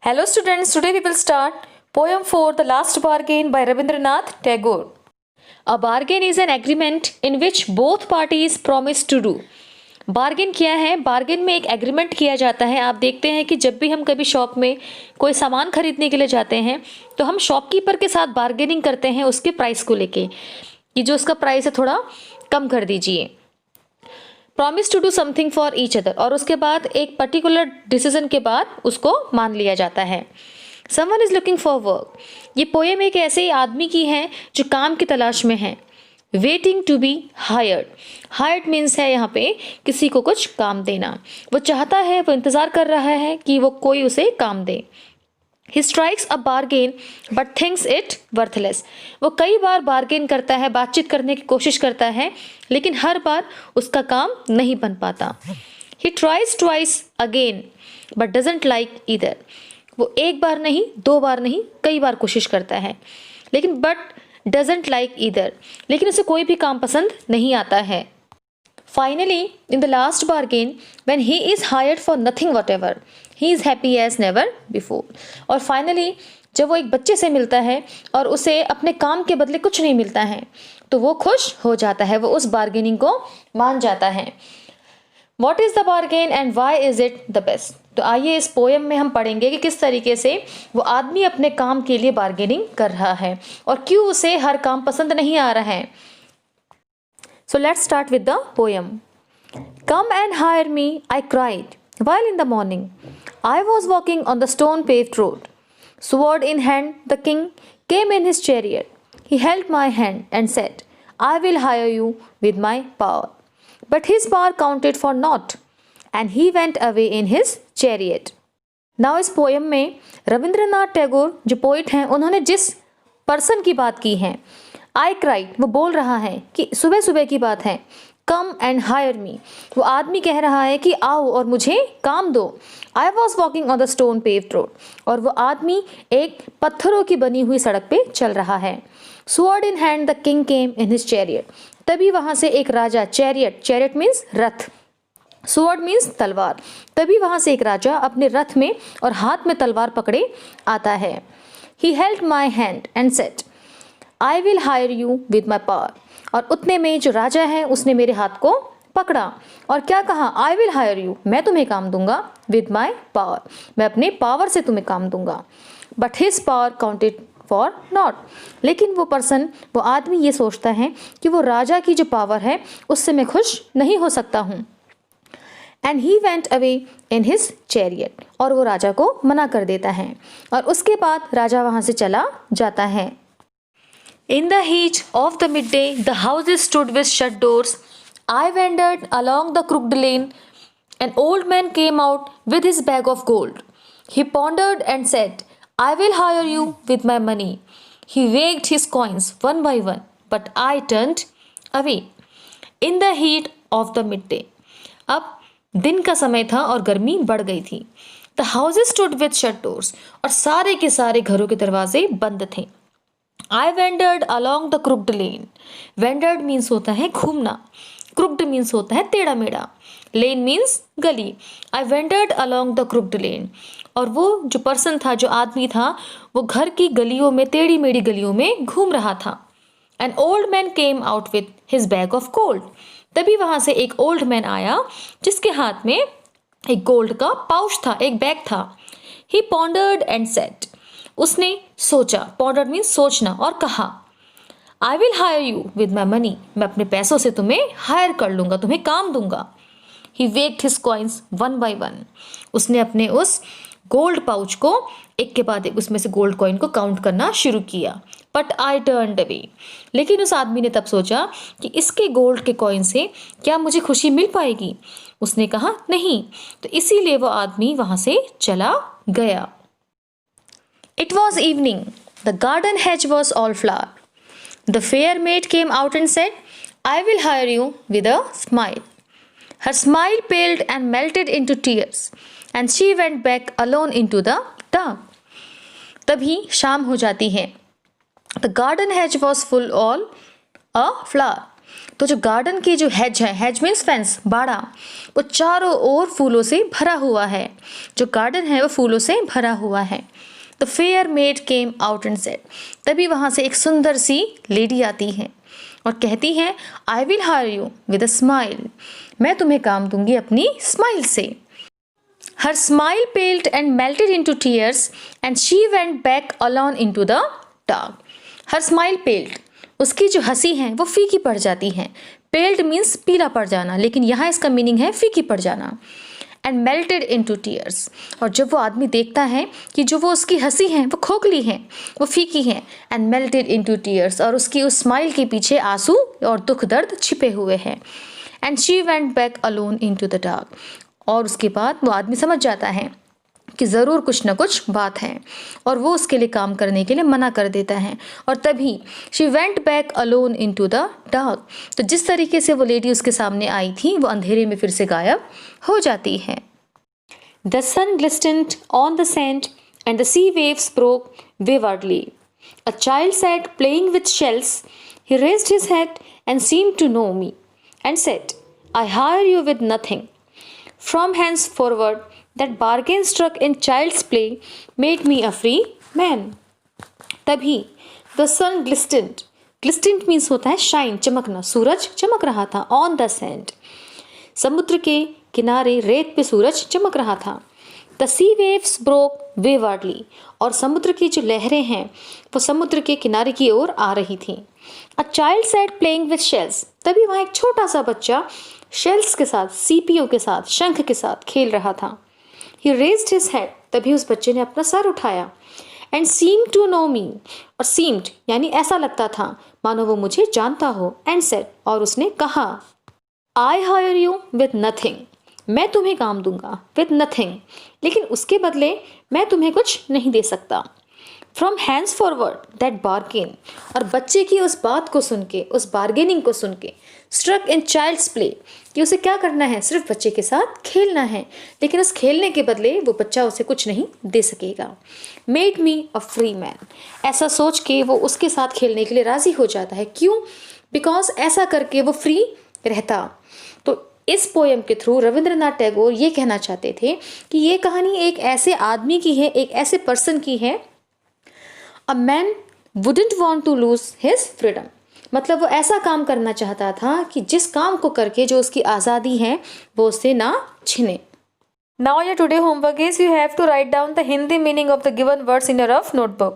Hello students, today we will start poem 4 The Last Bargain by Rabindranath Tagore. A bargain is an agreement in which both parties promise to do. Bargain क्या है? Bargain में एक agreement किया जाता है। आप देखते हैं कि जब भी हम कभी शॉप में कोई सामान खरीदने के लिए जाते हैं तो हम शॉपकीपर के साथ बार्गेनिंग करते हैं उसके प्राइस को लेके कि जो उसका प्राइस है थोड़ा कम कर दीजिए। Promise to do something for each other, और उसके बाद एक पर्टिकुलर डिसीजन के बाद उसको मान लिया जाता है। Someone is looking for work, ये पोएम एक ऐसे आदमी की है जो काम की तलाश में है। Waiting to be hired, hired means है यहाँ पे किसी को कुछ काम देना। वो चाहता है, वो इंतजार कर रहा है कि वो कोई उसे काम दे। He strikes a bargain but thinks it worthless. वो कई बार बार्गेन करता है, बातचीत करने की कोशिश करता है, लेकिन हर बार उसका काम नहीं बन पाता। He tries twice again but doesn't like either. वो एक बार नहीं, दो बार नहीं, कई बार कोशिश करता है, लेकिन but doesn't like either. लेकिन उसे कोई भी काम पसंद नहीं आता है। Finally, in the last bargain, when he is hired for nothing whatever, he is happy as never before. और finally, जब वो एक बच्चे से मिलता है और उसे अपने काम के बदले कुछ नहीं मिलता है तो वो खुश हो जाता है, वो उस बार्गेनिंग को मान जाता है। What is the bargain and why is it the best? तो आइए इस पोएम में हम पढ़ेंगे कि किस तरीके से वो आदमी अपने काम के लिए बार्गेनिंग कर रहा है और क्यों उसे हर काम पसंद नहीं आ रहा है। So let's start with the poem. Come and hire me, I cried, while in the morning I was walking on the stone-paved road. Sword in hand, the king came in his chariot. He held my hand and said, I will hire you with my power. But his power counted for naught, and he went away in his chariot. Now इस poem में रविंद्रनाथ टैगोर जो poet हैं उन्होंने जिस person की बात की है, आई क्राइड, वो बोल रहा है कि सुबह सुबह की बात है। कम एंड हायर मी, वो आदमी कह रहा है कि आओ और मुझे काम दो। I was walking on the stone paved road, और वो आदमी एक पत्थरों की बनी हुई सड़क पे चल रहा है। Sword in hand the king came in his chariot, तभी वहां से एक राजा, चैरियट, चैरियट मीन्स रथ, स्वॉर्ड मीन्स तलवार, तभी वहां से एक राजा अपने रथ में और हाथ में तलवार पकड़े आता है। He held my hand and said, I will hire you with my power, और उतने में जो राजा है उसने मेरे हाथ को पकड़ा और क्या कहा, आई विल हायर यू, मैं तुम्हें काम दूंगा, विद माई पावर, मैं अपने पावर से तुम्हें काम दूंगा। But his power counted for not, लेकिन वो पर्सन, वो आदमी ये सोचता है कि वो राजा की जो पावर है उससे मैं खुश नहीं हो सकता हूँ। And he went away in his chariot, और वो राजा को मना कर देता है और उसके बाद राजा वहाँ से चला जाता है। In the heat of the midday, the houses stood with shut doors. I wandered along the crooked lane. An old man came out with his bag of gold. He pondered and said, I will hire you with my money. He weighed his coins one by one, but I turned away. In the heat of the midday. अब दिन का समय था और गर्मी बढ़ गई थी। The houses stood with shut doors, और सारे के सारे घरों के दरवाजे बंद थे। I wandered along the crooked lane. Wandered means होता है घूमना, crooked means होता है टेढ़ा मेढ़ा, lane means गली। I wandered along the crooked lane, और वो जो पर्सन था, जो आदमी था, वो घर की गलियों में, टेढ़ी मेढ़ी गलियों में घूम रहा था। An old man came out with his bag of gold. तभी वहां से एक ओल्ड मैन आया जिसके हाथ में एक गोल्ड का पाउच था, एक बैग था। He pondered and said, उसने सोचा, पॉन्डर मीन्स सोचना, और कहा, I will hire you with my money, मैं अपने पैसों से तुम्हें हायर कर लूंगा, तुम्हें काम दूंगा। He waked his coins one by one, उसने अपने उस गोल्ड पाउच को एक के बाद एक उसमें से गोल्ड कॉइन को काउंट करना शुरू किया। बट आई टर्न्ड अवे, लेकिन उस आदमी ने तब सोचा कि इसके गोल्ड के कॉइन से क्या मुझे खुशी मिल पाएगी। उसने कहा नहीं, तो इसीलिए वो आदमी वहां से चला गया। It was evening. The garden hedge was all flower. The fair maid came out and said, I will hire you with a smile. Her smile paled and melted into tears, and she went back alone into the dark. तभी शाम हो जाती है। The garden hedge was full all a flower. तो जो garden की जो hedge है, हेज मीन्स फेंस, बाड़ा, वो चारों ओर फूलों से भरा हुआ है। जो गार्डन है वो फूलों से भरा हुआ है। The fair made came out and said, तभी वहाँ से एक सुंदर सी लेडी आती है और कहती है, I will hire you with a smile, मैं तुम्हें काम दूंगी अपनी स्माइल से। Her smile paled and melted into tears, and she went back alone into the dark. Her smile paled, उसकी जो हंसी है वो फीकी पड़ जाती है। पेल्ड मीन्स पीला पड़ जाना, लेकिन यहाँ इसका मीनिंग है फीकी पड़ जाना। एंड मेल्टेड इनटू टीयर्स, और जब वो आदमी देखता है कि जो वो उसकी हंसी है वो खोखली है, वो फीकी है, एंड मेल्टेड इनटू टीयर्स, और उसकी उस स्माइल के पीछे आंसू और दुख दर्द छिपे हुए हैं। And she went back alone into the dark, और उसके बाद वो आदमी समझ जाता है कि ज़रूर कुछ ना कुछ बात है, और वो उसके लिए काम करने के लिए मना कर देता है। और तभी she went back alone into the dark, तो जिस तरीके से वो लेडी उसके सामने आई थी वो अंधेरे में फिर से गायब हो जाती है। The sun glistened on the sand and the sea waves broke वेवardly. A child sat playing with shells. He raised his head and seemed to know me and said, I hire you with nothing. From henceforward, that bargain struck in child's play made me a free man. तभी the sun glistened. Glistened means होता है shine, चमकना, सूरज चमक रहा था। On the sand, समुद्र के किनारे रेत पे सूरज चमक रहा था। The sea waves broke waywardly, और समुद्र की जो लहरें हैं वो समुद्र के किनारे की ओर आ रही थी। A child sat playing with shells. तभी वहाँ एक छोटा सा बच्चा शेल्स के साथ, सीपीओ के साथ, शंख के साथ खेल रहा था। He raised his head, तभी उस बच्चे ने अपना सर उठाया। And seemed to know me, और seemed यानी ऐसा लगता था मानो वो मुझे जानता हो। And said, और उसने कहा, I hire you with nothing, मैं तुम्हें काम दूंगा with nothing, लेकिन उसके बदले मैं तुम्हें कुछ नहीं दे सकता। From henceforward that bargain, और बच्चे की उस बात को सुन के, उस बार्गेनिंग को सुन के, struck in child's play, कि उसे क्या करना है, सिर्फ बच्चे के साथ खेलना है, लेकिन उस खेलने के बदले वो बच्चा उसे कुछ नहीं दे सकेगा। Made me a free man, ऐसा सोच के वो उसके साथ खेलने के लिए राजी हो जाता है। क्यों? बिकॉज ऐसा करके वो फ्री रहता। तो इस पोएम के थ्रू रविंद्रनाथ टैगोर ये कहना चाहते थे कि ये कहानी एक ऐसे आदमी की है, एक ऐसे पर्सन की है, a man wouldn't want to lose his freedom, मतलब वो ऐसा काम करना चाहता था कि जिस काम को करके जो उसकी आज़ादी है वो उससे ना छिने। Now your today homework is you have to write down the Hindi meaning of the given words in a rough notebook.